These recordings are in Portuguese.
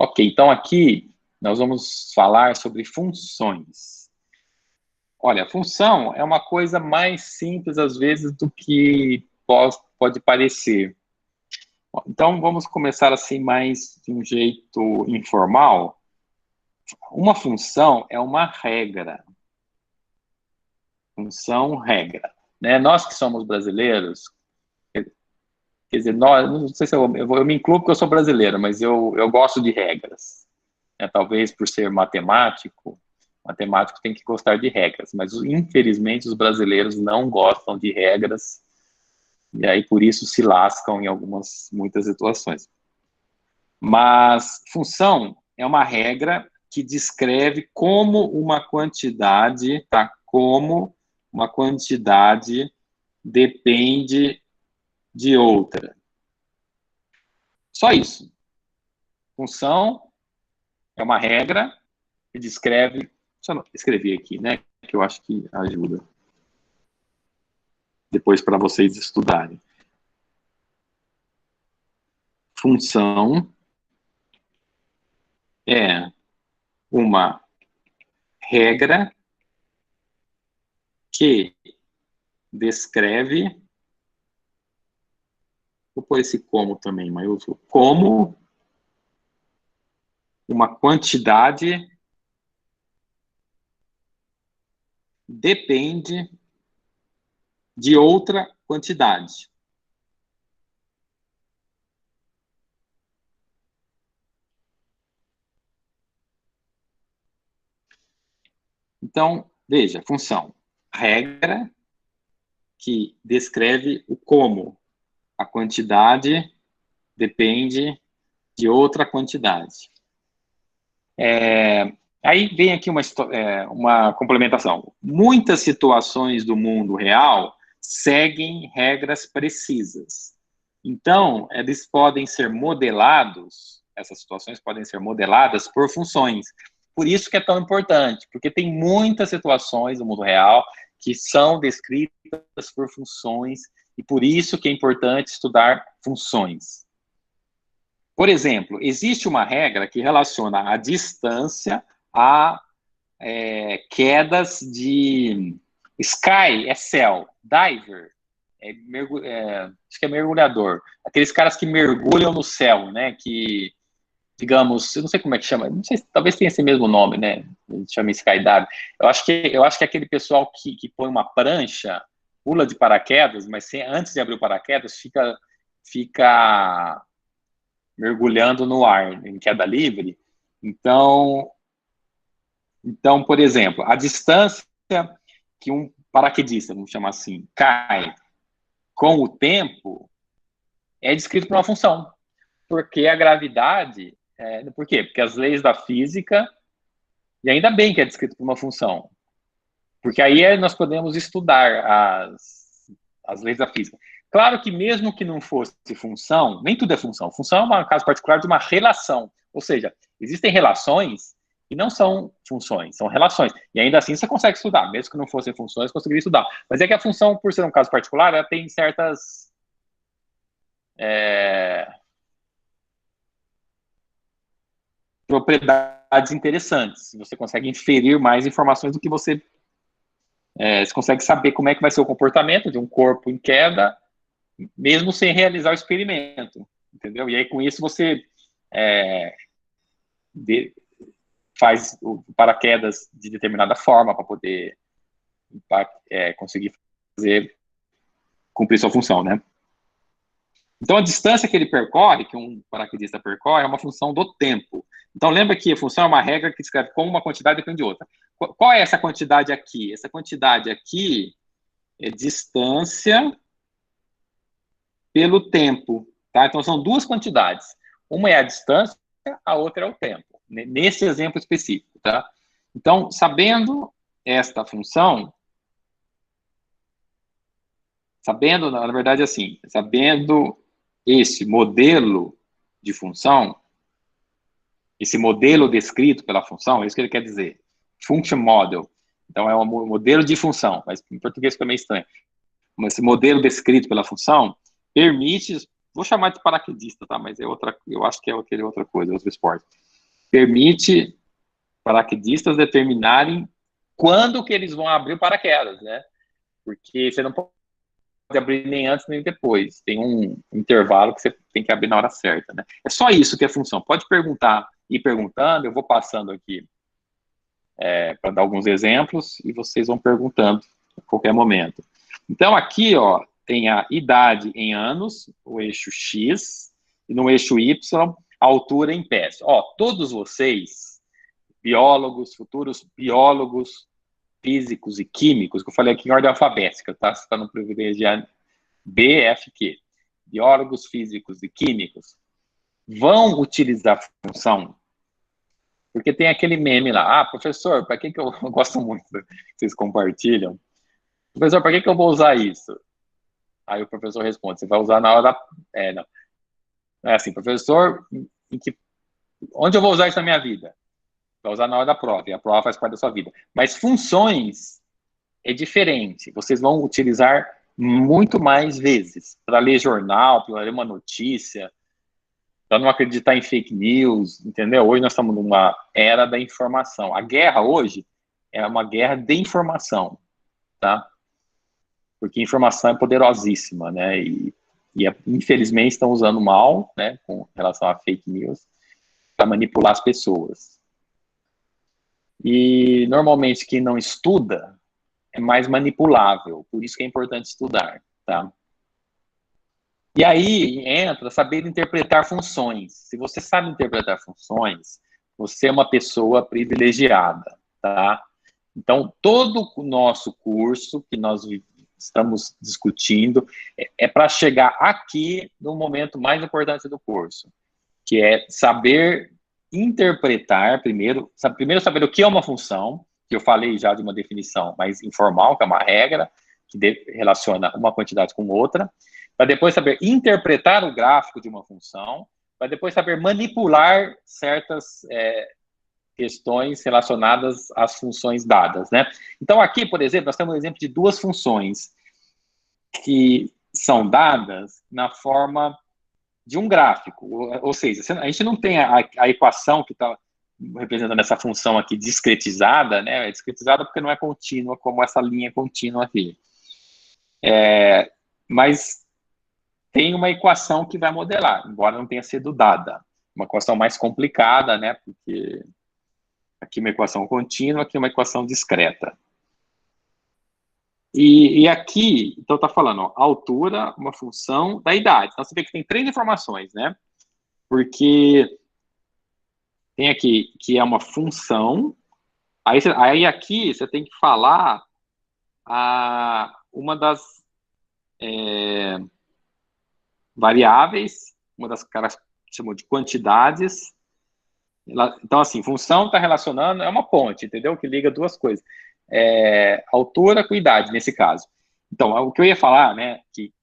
Ok, então aqui nós vamos falar sobre funções. Olha, função é uma coisa mais simples, às vezes, do que pode parecer. Então, vamos começar assim, mais de um jeito informal. Uma função é uma regra. Função, regra. Né? Nós que somos brasileiros, quer dizer, nós, não sei se eu me incluo porque eu sou brasileiro, mas eu gosto de regras. Né? Talvez por ser matemático tem que gostar de regras, mas infelizmente os brasileiros não gostam de regras, e aí por isso se lascam em muitas situações. Mas função é uma regra que descreve como uma quantidade, tá? Como uma quantidade depende de outra. Só isso. Função é uma regra que descreve... Deixa eu escrever aqui, né? Que eu acho que ajuda. Depois para vocês estudarem. Função é uma regra que descreve... Vou pôr esse como também, maiúsculo. Como uma quantidade depende de outra quantidade. Então, veja, função. Regra que descreve o como a quantidade depende de outra quantidade. Aí vem aqui uma complementação. Muitas situações do mundo real seguem regras precisas. Então, eles podem ser modelados, essas situações podem ser modeladas por funções. Por isso que é tão importante, porque tem muitas situações no mundo real que são descritas por funções, e por isso que é importante estudar funções. Por exemplo, existe uma regra que relaciona a distância a quedas de... Sky é céu, diver acho que é mergulhador. Aqueles caras que mergulham no céu, né? Que, digamos, eu não sei como é que chama, não sei, talvez tenha esse mesmo nome, né? A gente chama skydive. Eu acho que é aquele pessoal que põe uma prancha, pula de paraquedas, mas antes de abrir o paraquedas, fica mergulhando no ar, em queda livre. Então, por exemplo, a distância que um paraquedista, vamos chamar assim, cai com o tempo é descrito por uma função. Porque a gravidade... por quê? Porque as leis da física... E ainda bem que é descrito por uma função. Porque aí nós podemos estudar as leis da física. Claro que mesmo que não fosse função, nem tudo é função. Função é um caso particular de uma relação. Ou seja, existem relações que não são funções, são relações. E ainda assim você consegue estudar. Mesmo que não fossem funções, conseguiria estudar. Mas é que a função, por ser um caso particular, ela tem certas... propriedades interessantes. Você consegue inferir mais informações do que você... você consegue saber como é que vai ser o comportamento de um corpo em queda, mesmo sem realizar o experimento, entendeu? E aí, com isso, você faz o paraquedas de determinada forma para poder conseguir cumprir sua função, né? Então, a distância que ele percorre, que um paraquedista percorre, é uma função do tempo. Então, lembra que a função é uma regra que descreve como uma quantidade depende de outra. Qual é essa quantidade aqui? Essa quantidade aqui é distância pelo tempo, tá? Então, são duas quantidades. Uma é a distância, a outra é o tempo, nesse exemplo específico, tá? Então, sabendo esta função, na verdade, assim, sabendo esse modelo de função, esse modelo descrito pela função, é isso que ele quer dizer. Function model. Então, é um modelo de função, mas em português fica meio estranho. Mas esse modelo descrito pela função permite, vou chamar de paraquedista, tá? Mas eu acho que é aquele outra coisa, outro esporte. permite paraquedistas determinarem quando que eles vão abrir o paraquedas, né? Porque você não pode abrir nem antes nem depois. Tem um intervalo que você tem que abrir na hora certa, né? É só isso que é a função. Pode perguntar, ir perguntando, eu vou passando aqui para dar alguns exemplos e vocês vão perguntando a qualquer momento. Então, aqui, ó, tem a idade em anos, o eixo X, e no eixo Y, a altura em pés. Ó, todos vocês, biólogos, futuros biólogos, físicos e químicos, que eu falei aqui em ordem alfabética, tá? Você está no privilegiado B, F, Q. Biólogos, físicos e químicos vão utilizar a função, porque tem aquele meme lá, professor, para que eu gosto muito que vocês compartilham, professor, para que eu vou usar isso? Aí o professor responde, você vai usar na hora da... não. É assim, professor, onde eu vou usar isso na minha vida? Vai usar na hora da prova, e a prova faz parte da sua vida. Mas funções é diferente. Vocês vão utilizar muito mais vezes para ler jornal, para ler uma notícia, para não acreditar em fake news, entendeu? Hoje nós estamos numa era da informação. A guerra hoje é uma guerra de informação, tá? Porque informação é poderosíssima, né? Infelizmente estão usando mal, né, com relação a fake news, para manipular as pessoas. E normalmente quem não estuda é mais manipulável, por isso que é importante estudar, tá? E aí entra saber interpretar funções. Se você sabe interpretar funções, você é uma pessoa privilegiada, tá? Então, todo o nosso curso que nós estamos discutindo é para chegar aqui no momento mais importante do curso, que é saber interpretar primeiro saber o que é uma função, que eu falei já de uma definição mais informal, que é uma regra, que relaciona uma quantidade com outra, para depois saber interpretar o gráfico de uma função, para depois saber manipular certas questões relacionadas às funções dadas, né? Então, aqui, por exemplo, nós temos um exemplo de duas funções que são dadas na forma de um gráfico, ou seja, a gente não tem a equação que está representando essa função aqui discretizada, né? É discretizada porque não é contínua, como essa linha contínua aqui. Mas tem uma equação que vai modelar, embora não tenha sido dada. Uma equação mais complicada, né? Porque aqui uma equação contínua, aqui uma equação discreta. E aqui, então está falando, ó, altura, uma função da idade. Então você vê que tem três informações, né? Porque tem aqui que é uma função, aí aqui você tem que falar uma das variáveis, uma das caras que chamou de quantidades. Então, assim, função está relacionando, é uma ponte, entendeu? Que liga duas coisas. Altura com idade, nesse caso. Então, o que eu ia falar, né,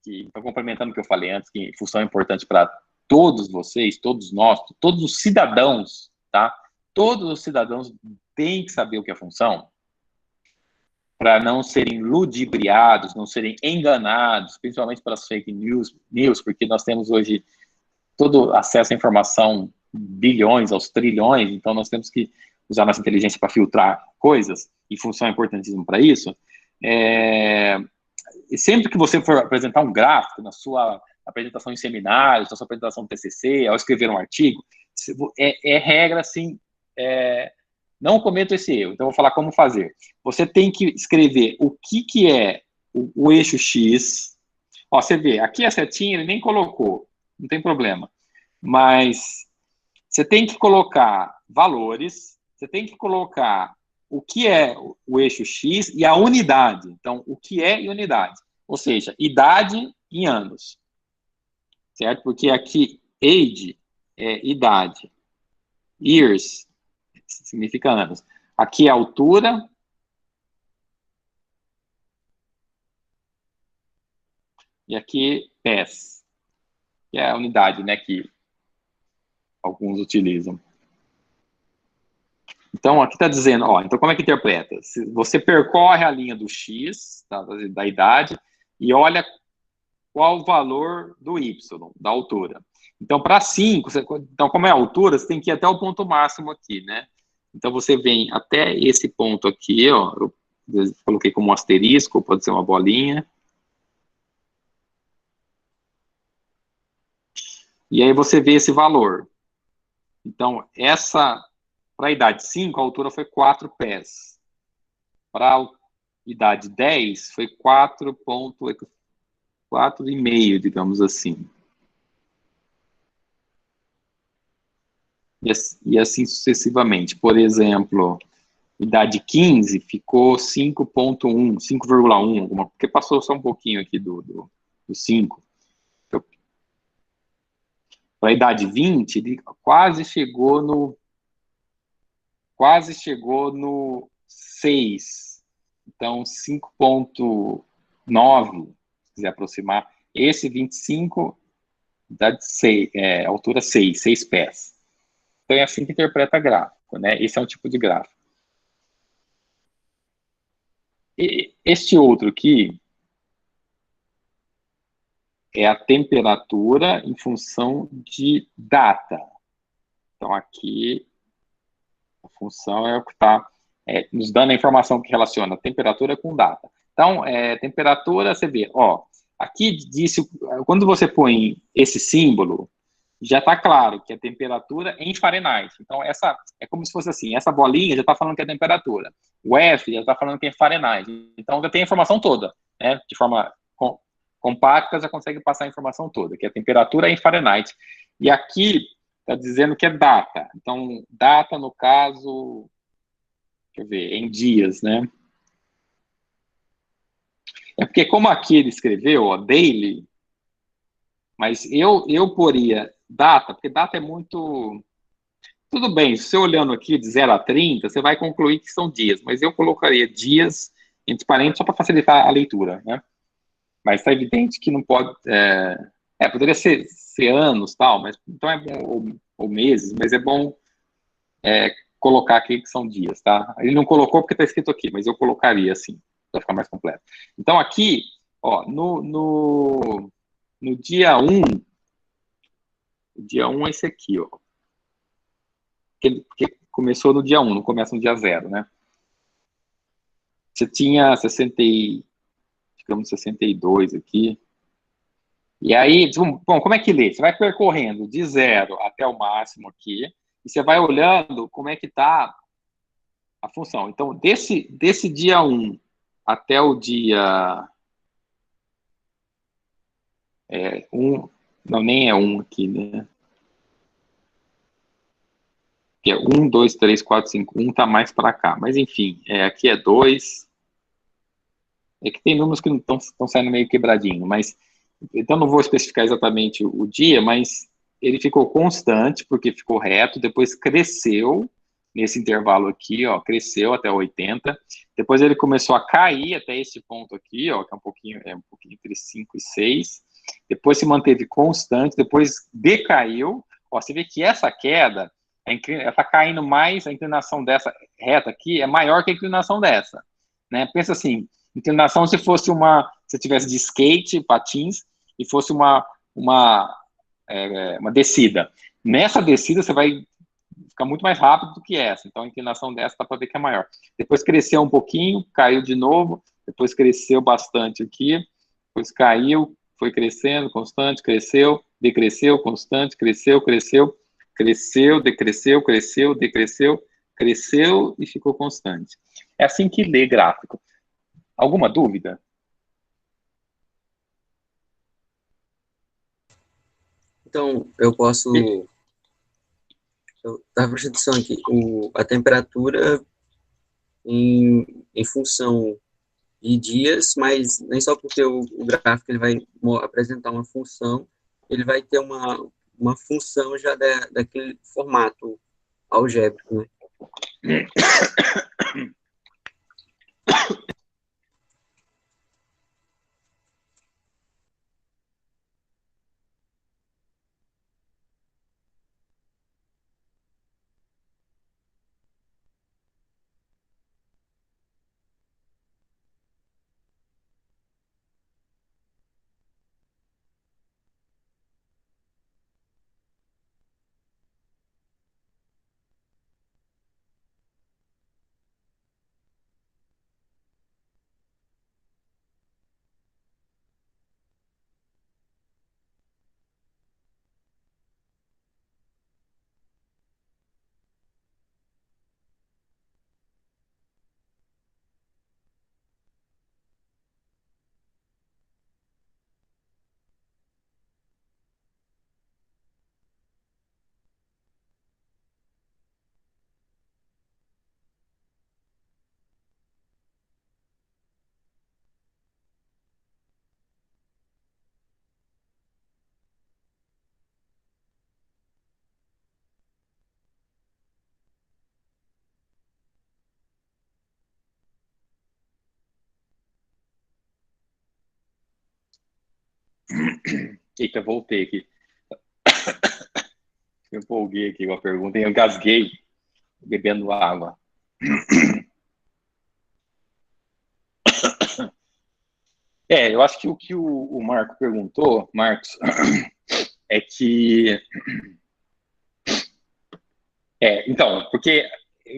então, complementando o que eu falei antes, que função é importante para todos vocês, todos nós, todos os cidadãos, tá? Todos os cidadãos têm que saber o que é função para não serem ludibriados, não serem enganados, principalmente pelas fake news, porque nós temos hoje todo acesso à informação, bilhões, aos trilhões, então nós temos que usar nossa inteligência para filtrar coisas, e função é importantíssimo para isso. E sempre que você for apresentar um gráfico na sua apresentação em seminários, na sua apresentação no TCC, ao escrever um artigo, regra, assim, não cometa esse erro. Então, eu vou falar como fazer. Você tem que escrever o que é o eixo X. Ó, você vê, aqui a setinha ele nem colocou, não tem problema. Mas você tem que colocar valores, você tem que colocar o que é o eixo X e a unidade. Então, o que é e unidade. Ou seja, idade em anos. Certo? Porque aqui, age é idade. Years significa anos. Aqui é altura. E aqui, pés. Que é a unidade, né, que alguns utilizam. Então, aqui está dizendo, ó, então como é que interpreta? Se você percorre a linha do X, da idade, e olha qual o valor do y, da altura. Então, para 5, então, como é a altura, você tem que ir até o ponto máximo aqui, né? Então, você vem até esse ponto aqui, ó, eu coloquei como um asterisco, pode ser uma bolinha. E aí você vê esse valor. Então, para a idade 5, a altura foi 4 pés. Para a idade 10, foi 4,5, digamos assim. E assim sucessivamente. Por exemplo, idade 15 ficou 5,1, 5,1, porque passou só um pouquinho aqui do 5. Para a idade 20, ele quase chegou no 6. Então, 5,9, se quiser aproximar. Esse 25, idade 6, altura 6 pés. Então, é assim que interpreta gráfico, né? Esse é um tipo de gráfico. Este outro aqui é a temperatura em função de data. Então, aqui, a função é o que está nos dando a informação que relaciona a temperatura com data. Então, temperatura, você vê, ó, aqui disse, quando você põe esse símbolo, já está claro que a temperatura é em Fahrenheit. Então, essa é como se fosse assim, essa bolinha já está falando que é temperatura. O F já está falando que é Fahrenheit. Então, já tem a informação toda, né? De forma compacta, já consegue passar a informação toda, que a temperatura é em Fahrenheit. E aqui está dizendo que é data. Então, data, no caso, deixa eu ver, em dias, né? É porque como aqui ele escreveu, ó, daily, mas eu poria data, porque data é muito... Tudo bem, se você olhando aqui de 0 a 30, você vai concluir que são dias, mas eu colocaria dias entre parênteses só para facilitar a leitura, né? Mas está evidente que não pode... poderia ser anos, tal, mas então é bom, ou meses, mas é bom colocar aqui que são dias, tá? Ele não colocou porque está escrito aqui, mas eu colocaria assim, para ficar mais completo. Então, aqui, ó, no dia 1, o dia 1 é esse aqui, ó. Porque começou no dia 1, não começa no dia 0, né? Você tinha 62 aqui. E aí, bom, como é que lê? Você vai percorrendo de 0 até o máximo aqui, e você vai olhando como é que está a função. Então, desse dia 1 até o dia 1, não, nem é 1 aqui, né? Que é 1, 2, 3, 4, 5, 1 tá mais para cá. Mas, enfim, aqui é 2. É que tem números que estão saindo meio quebradinho, mas então não vou especificar exatamente o dia, mas ele ficou constante, porque ficou reto, depois cresceu nesse intervalo aqui, ó, cresceu até 80, depois ele começou a cair até esse ponto aqui, ó, que é um pouquinho entre 5 e 6, depois se manteve constante, depois decaiu, ó, você vê que essa queda, ela está caindo mais, a inclinação dessa reta aqui é maior que a inclinação dessa, né? Pensa assim, inclinação se tivesse de skate, patins, e fosse uma descida. Nessa descida, você vai ficar muito mais rápido do que essa. Então, a inclinação dessa dá para ver que é maior. Depois cresceu um pouquinho, caiu de novo, depois cresceu bastante aqui, depois caiu, foi crescendo, constante, cresceu, decresceu, constante, cresceu, cresceu, cresceu, decresceu, cresceu, decresceu, cresceu e ficou constante. É assim que lê gráfico. Alguma dúvida? Então, eu posso. Eu estava prestando atenção aqui. A temperatura em função de dias, mas nem só porque o gráfico ele vai apresentar uma função, ele vai ter uma função já daquele formato algébrico, né? Eita, voltei aqui. Eu empolguei aqui com a pergunta e eu engasguei bebendo água. Eu acho que o que o Marco perguntou, Marcos, é que... então, porque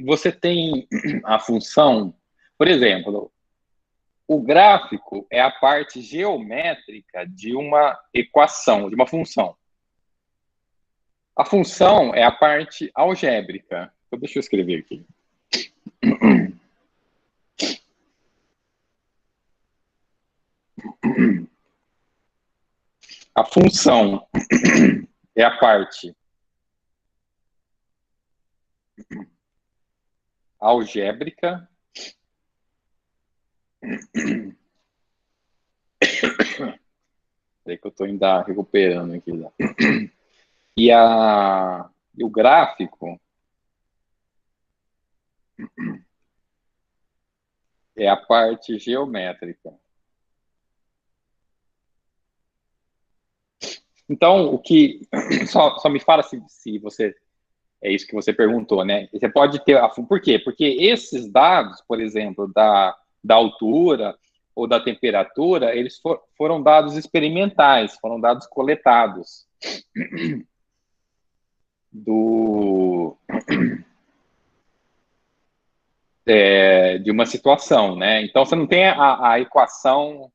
você tem a função, por exemplo, o gráfico é a parte geométrica de uma equação, de uma função. A função é a parte algébrica. Então, deixa eu escrever aqui. A função é a parte algébrica que eu estou ainda recuperando aqui. E o gráfico é a parte geométrica. Então, o que... Só me fala se você... É isso que você perguntou, né? Você pode ter... Por quê? Porque esses dados, por exemplo, da altura ou da temperatura, eles foram dados experimentais, foram dados coletados de uma situação, né? Então, você não tem a equação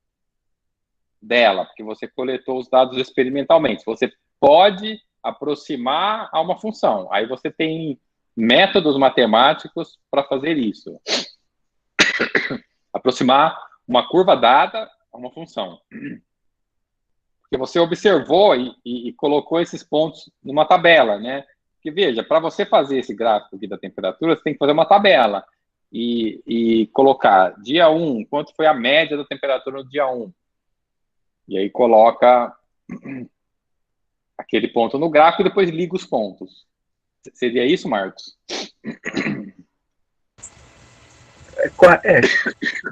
dela, porque você coletou os dados experimentalmente. Você pode aproximar a uma função. Aí você tem métodos matemáticos para fazer isso. Aproximar uma curva dada a uma função. Porque você observou e colocou esses pontos numa tabela, né? Porque, veja, para você fazer esse gráfico aqui da temperatura, você tem que fazer uma tabela e colocar dia 1, quanto foi a média da temperatura no dia 1. E aí coloca aquele ponto no gráfico e depois liga os pontos. Seria isso, Marcos?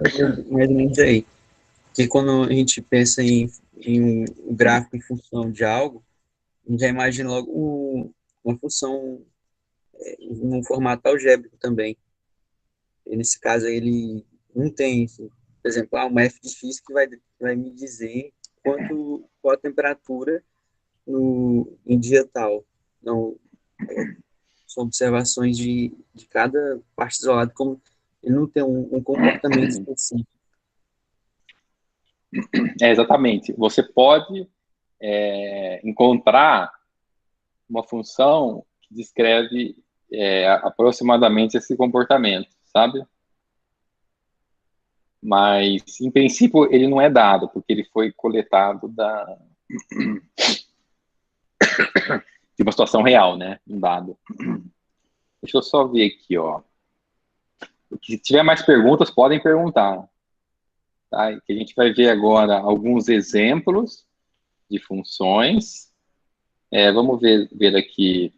Mais ou menos aí. Que quando a gente pensa em um gráfico em função de algo, a gente já imagina logo uma função num formato algébrico também. E nesse caso, ele não tem, assim, por exemplo, uma f de x que vai me dizer qual a temperatura em dia tal. Não, são observações de cada parte isolada, como ele não tem um comportamento específico. Exatamente. Você pode encontrar uma função que descreve aproximadamente esse comportamento, sabe? Mas, em princípio, ele não é dado, porque ele foi coletado de uma situação real, né? Um dado. Deixa eu só ver aqui, ó. Se tiver mais perguntas, podem perguntar. Tá? Que a gente vai ver agora alguns exemplos de funções. Vamos ver aqui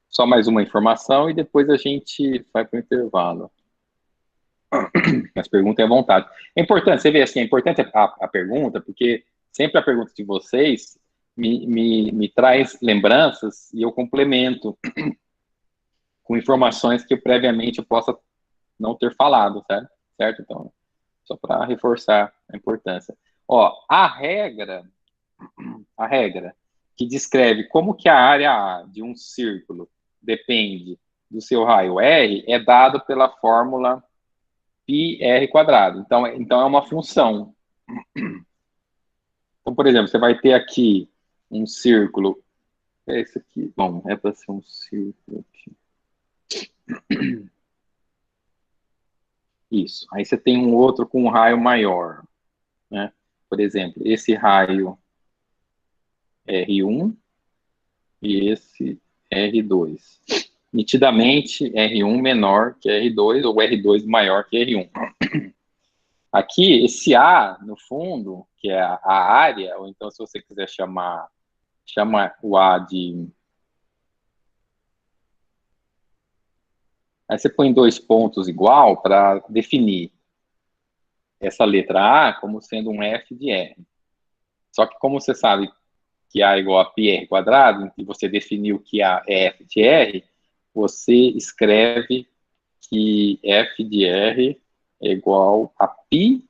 só mais uma informação e depois a gente vai para o intervalo. As perguntas é à vontade. É importante, você vê assim, é importante a pergunta, porque sempre a pergunta de vocês me traz lembranças e eu complemento com informações que previamente eu possa não ter falado, certo? Então, só para reforçar a importância. Ó, a regra que descreve como que a área A de um círculo depende do seu raio R é dado pela fórmula πr². Então é uma função. Então, por exemplo, você vai ter aqui um círculo. É esse aqui. Bom, é para ser um círculo aqui. Isso. Aí você tem um outro com um raio maior, né? Por exemplo, esse raio R1 e esse R2. Nitidamente, R1 menor que R2 ou R2 maior que R1. Aqui, esse A, no fundo, que é a área, ou então, se você quiser chama o A de... Aí você põe 2 pontos igual para definir essa letra A como sendo um F de R. Só que como você sabe que A é igual a πr quadrado, e você definiu que A é f de R, você escreve que f de R é igual a πr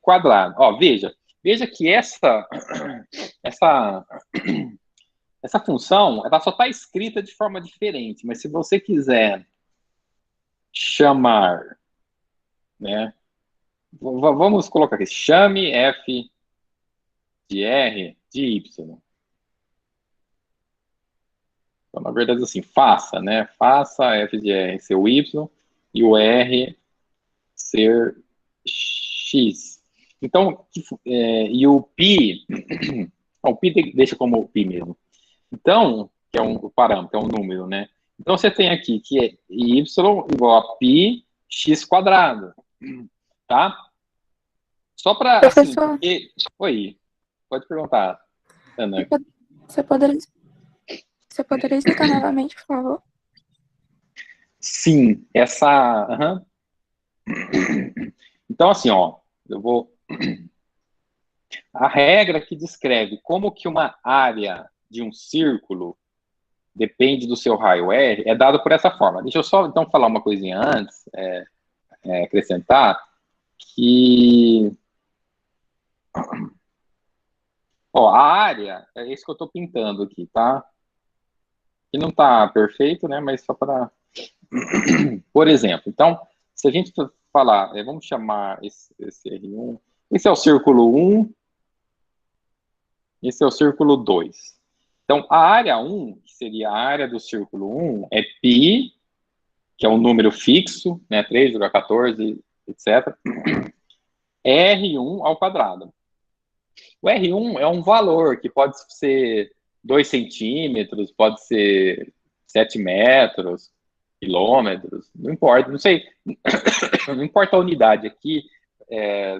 quadrado. Ó, veja que essa função, ela só está escrita de forma diferente, mas se você quiser chamar, né, vamos colocar aqui, chame f de R de Y. Então, na verdade, assim, faça, né? Faça f de R ser o Y e o R ser X. Então, e o π, o π deixa como π mesmo. Então, que é um parâmetro, é um número, né? Então, você tem aqui que é y igual a π x quadrado, tá? Só para, assim, Professor, porque... Oi, pode perguntar, Ana. você poderia, você poderia explicar novamente, por favor? Sim, essa... Uhum. Então, assim, ó, eu vou... A regra que descreve como que uma área de um círculo depende do seu raio R é dado por essa forma. Deixa eu só, então, falar uma coisinha antes, acrescentar, que... Ó, a área, é isso que eu estou pintando aqui, tá? Que não está perfeito, né? Mas só para... Por exemplo, então, se a gente falar, vamos chamar esse R1, esse é o círculo 1, esse é o círculo 2. Então, a área 1, que seria a área do círculo 1, é π, que é um número fixo, né, 3,14, etc., R1 ao quadrado. O R1 é um valor que pode ser 2 centímetros, pode ser 7 metros, quilômetros, não importa, não sei, não importa a unidade aqui,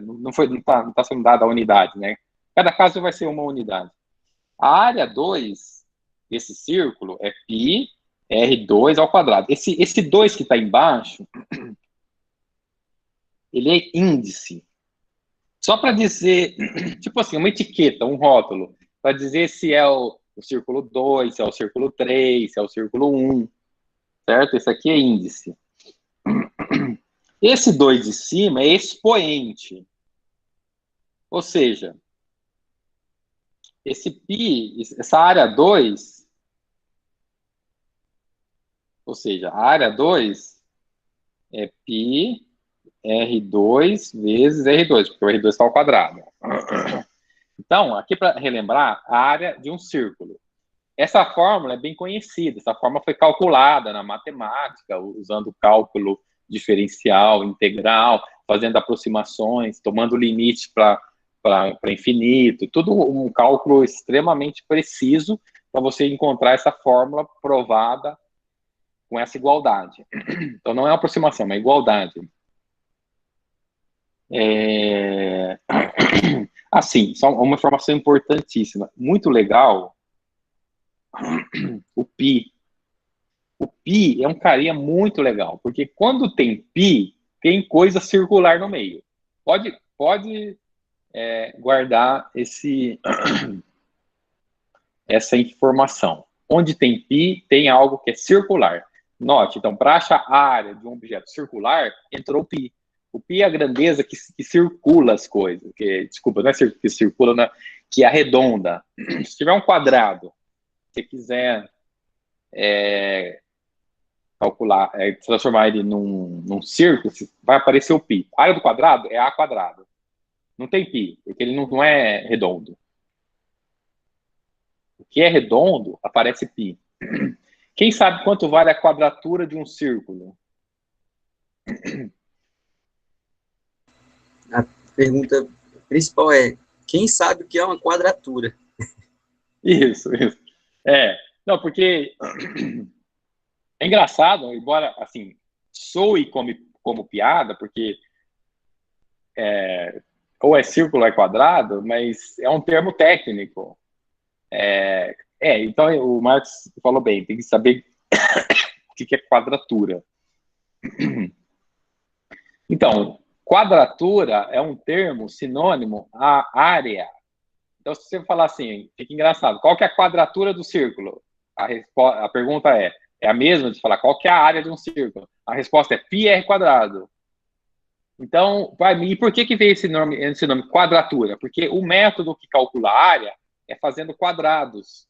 não está sendo dada a unidade, né? Cada caso vai ser uma unidade. A área 2, esse círculo, é π R2 ao quadrado. Esse 2 que está embaixo, ele é índice. Só para dizer, tipo assim, uma etiqueta, um rótulo, para dizer se é o círculo 2, se é o círculo 3, se é o círculo 1, certo? Esse aqui é índice. Esse 2 de cima é expoente. Ou seja, esse π, essa área 2, ou seja, a área 2 é π R2 vezes R2, porque o R2 está ao quadrado. Então, aqui para relembrar, a área de um círculo. Essa fórmula é bem conhecida, essa fórmula foi calculada na matemática, usando cálculo diferencial, integral, fazendo aproximações, tomando limite para infinito, tudo um cálculo extremamente preciso para você encontrar essa fórmula provada com essa igualdade. Então, não é uma aproximação, é uma igualdade. Assim, só uma informação importantíssima, muito legal, o π. O π é um carinha muito legal, porque quando tem π, tem coisa circular no meio. Pode guardar essa informação. Onde tem π, tem algo que é circular. Note, então, para achar a área de um objeto circular, entrou π. O π é a grandeza que circula as coisas. Desculpa, não é que circula, não, que arredonda. Se tiver um quadrado, se você quiser calcular, transformar ele num círculo, vai aparecer o π. A área do quadrado é a quadrado. Não tem π, porque ele não é redondo. O que é redondo, aparece π. Quem sabe quanto vale a quadratura de um círculo? A pergunta principal é, quem sabe o que é uma quadratura? Isso. Não, porque é engraçado, embora, assim, soe como piada, porque ou é círculo ou é quadrado, mas é um termo técnico. Então o Marx falou bem, tem que saber o que é quadratura. Então, quadratura é um termo sinônimo à área Então, se você falar assim, fica engraçado, qual que é a quadratura do círculo? A pergunta é a mesma de falar qual que é a área de um círculo? A resposta é πr². Então, e por que veio esse nome quadratura? Porque o método que calcula a área é fazendo quadrados.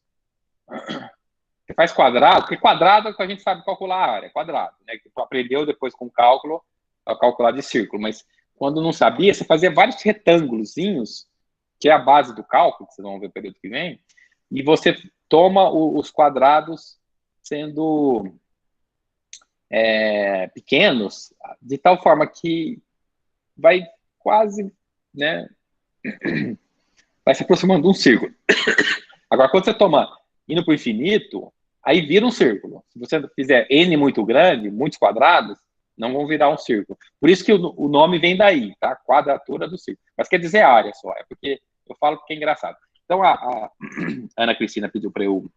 Você faz quadrado, porque quadrado é que a gente sabe calcular a área, quadrado, né? Que tu aprendeu depois com cálculo a calcular de círculo, mas quando não sabia, você fazia vários retângulozinhos, que é a base do cálculo, que vocês vão ver no período que vem, e você toma os quadrados sendo pequenos, de tal forma que vai quase, né, vai se aproximando de um círculo. Agora, quando você toma indo para o infinito, aí vira um círculo. Se você fizer n muito grande, muitos quadrados, não vão virar um círculo. Por isso que o nome vem daí, tá? Quadratura do círculo. Mas quer dizer área só, é porque eu falo porque é engraçado. Então, a Ana Cristina pediu para eu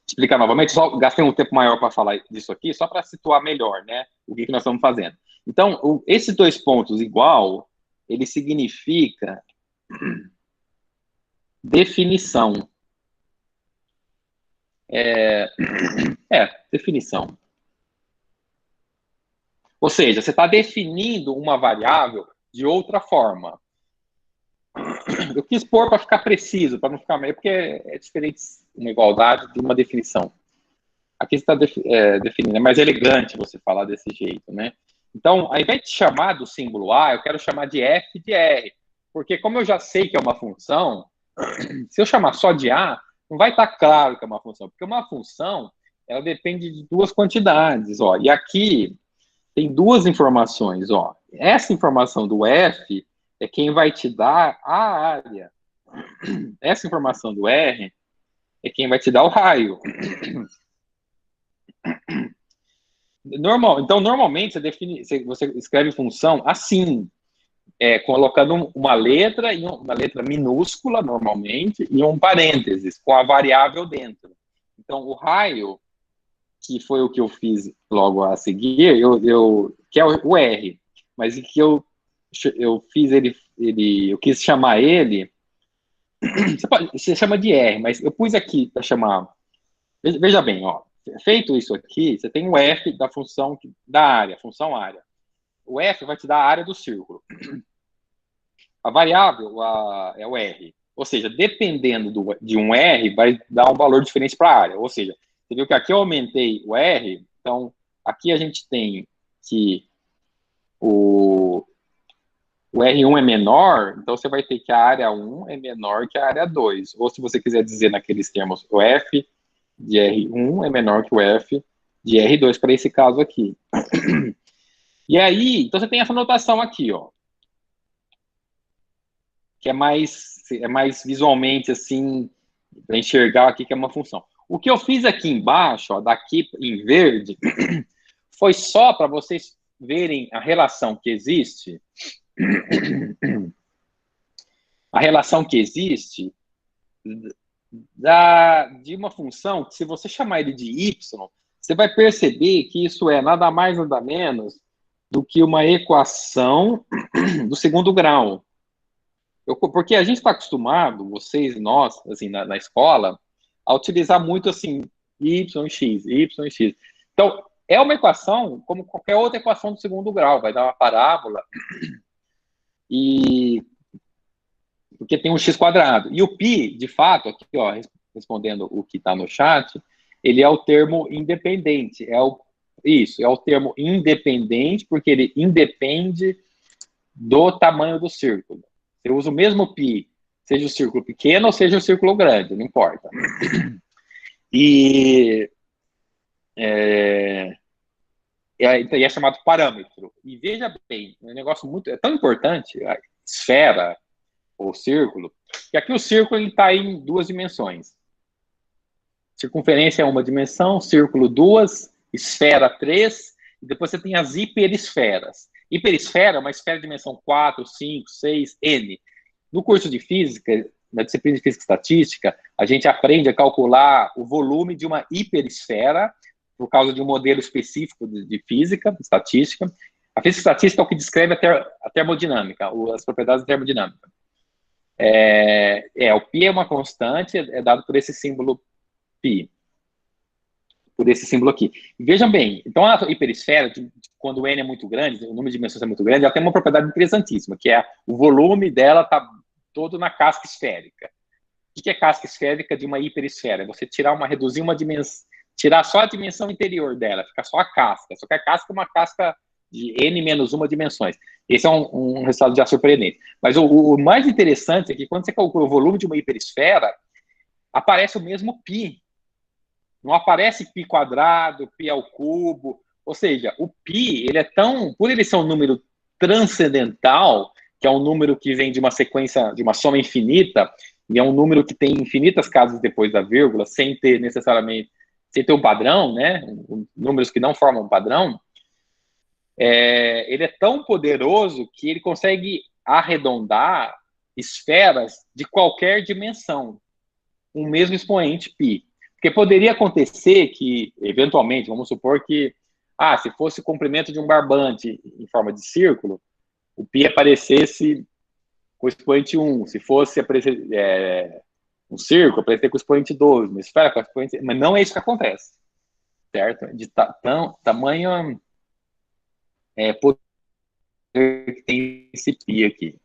explicar novamente, só gastei um tempo maior para falar disso aqui, só para situar melhor, né, o que nós estamos fazendo. Então, esses dois pontos igual, ele significa definição. Definição. Ou seja, você está definindo uma variável de outra forma. Eu quis pôr para ficar preciso, para não ficar meio, porque é diferente uma igualdade de uma definição. Aqui você está definindo, é mais elegante você falar desse jeito, né? Então, ao invés de chamar do símbolo A, eu quero chamar de f de r, porque como eu já sei que é uma função, se eu chamar só de A, não vai estar claro que é uma função, porque uma função, ela depende de duas quantidades, ó, e aqui tem duas informações, ó. Essa informação do f é quem vai te dar a área. Essa informação do r é quem vai te dar o raio. Então, normalmente, você escreve função assim, colocando uma letra minúscula, normalmente, e um parênteses, com a variável dentro. Então, o raio, que foi o que eu fiz logo a seguir, que é o R, mas que eu fiz eu quis chamar ele, você chama de R, mas eu pus aqui para chamar, veja bem, ó, feito isso aqui, você tem o f da função da área, função área. O f vai te dar a área do círculo. A variável é o r. Ou seja, dependendo de um r, vai dar um valor diferente para a área. Ou seja, você viu que aqui eu aumentei o r, então aqui a gente tem que o R1 é menor, então você vai ter que a área 1 é menor que a área 2. Ou se você quiser dizer naqueles termos, o f de R1 é menor que o f de R2, para esse caso aqui. E aí, então você tem essa notação aqui, ó, que é mais visualmente, assim, para enxergar aqui que é uma função. O que eu fiz aqui embaixo, ó, daqui em verde, foi só para vocês verem a relação que existe. A relação que existe de uma função que, se você chamar ele de y, você vai perceber que isso é nada mais, nada menos do que uma equação do segundo grau. Porque a gente está acostumado, vocês e nós, assim, na escola, a utilizar muito, assim, y e x. Então, é uma equação como qualquer outra equação do segundo grau, vai dar uma parábola, porque tem um x quadrado. E o π, de fato, aqui, ó, respondendo o que está no chat, ele é o termo independente. É o termo independente, porque ele independe do tamanho do círculo. Você usa o mesmo π, seja o círculo pequeno ou seja o círculo grande, não importa. E é chamado parâmetro. E veja bem, é um negócio é tão importante, a esfera, ou círculo, que aqui o círculo está em duas dimensões. Circunferência é uma dimensão, círculo 2, esfera 3, e depois você tem as hiperesferas. Hiperesfera é uma esfera de dimensão 4, 5, 6, N. No curso de física, na disciplina de física e estatística, a gente aprende a calcular o volume de uma hiperesfera por causa de um modelo específico de física, estatística. A física estatística é o que descreve a termodinâmica, as propriedades da termodinâmica. O π é uma constante, é dado por esse símbolo π, por esse símbolo aqui. Vejam bem, então a hiperesfera, quando o n é muito grande, o número de dimensões é muito grande, ela tem uma propriedade interessantíssima, que é o volume dela está todo na casca esférica. O que é casca esférica de uma hiperesfera? Você reduzir uma dimensão, tirar só a dimensão interior dela, fica só a casca. Só que a casca é uma casca de n-1 dimensões. Esse é um resultado já surpreendente. Mas o mais interessante é que quando você calcula o volume de uma hiperesfera, aparece o mesmo π. Não aparece π quadrado, π ao cubo. Ou seja, o π, por ele ser um número transcendental, que é um número que vem de uma sequência, de uma soma infinita, e é um número que tem infinitas casas depois da vírgula, sem ter um padrão, né? Números que não formam um padrão, ele é tão poderoso que ele consegue arredondar esferas de qualquer dimensão, um mesmo expoente π. Porque poderia acontecer que, eventualmente, vamos supor que, se fosse o comprimento de um barbante em forma de círculo, o π aparecesse com o expoente 1. Se fosse aparecer um círculo, aparecer com o expoente 2. Uma esfera com o expoente... Mas não é isso que acontece, certo? De tamanho poder que tem esse π aqui.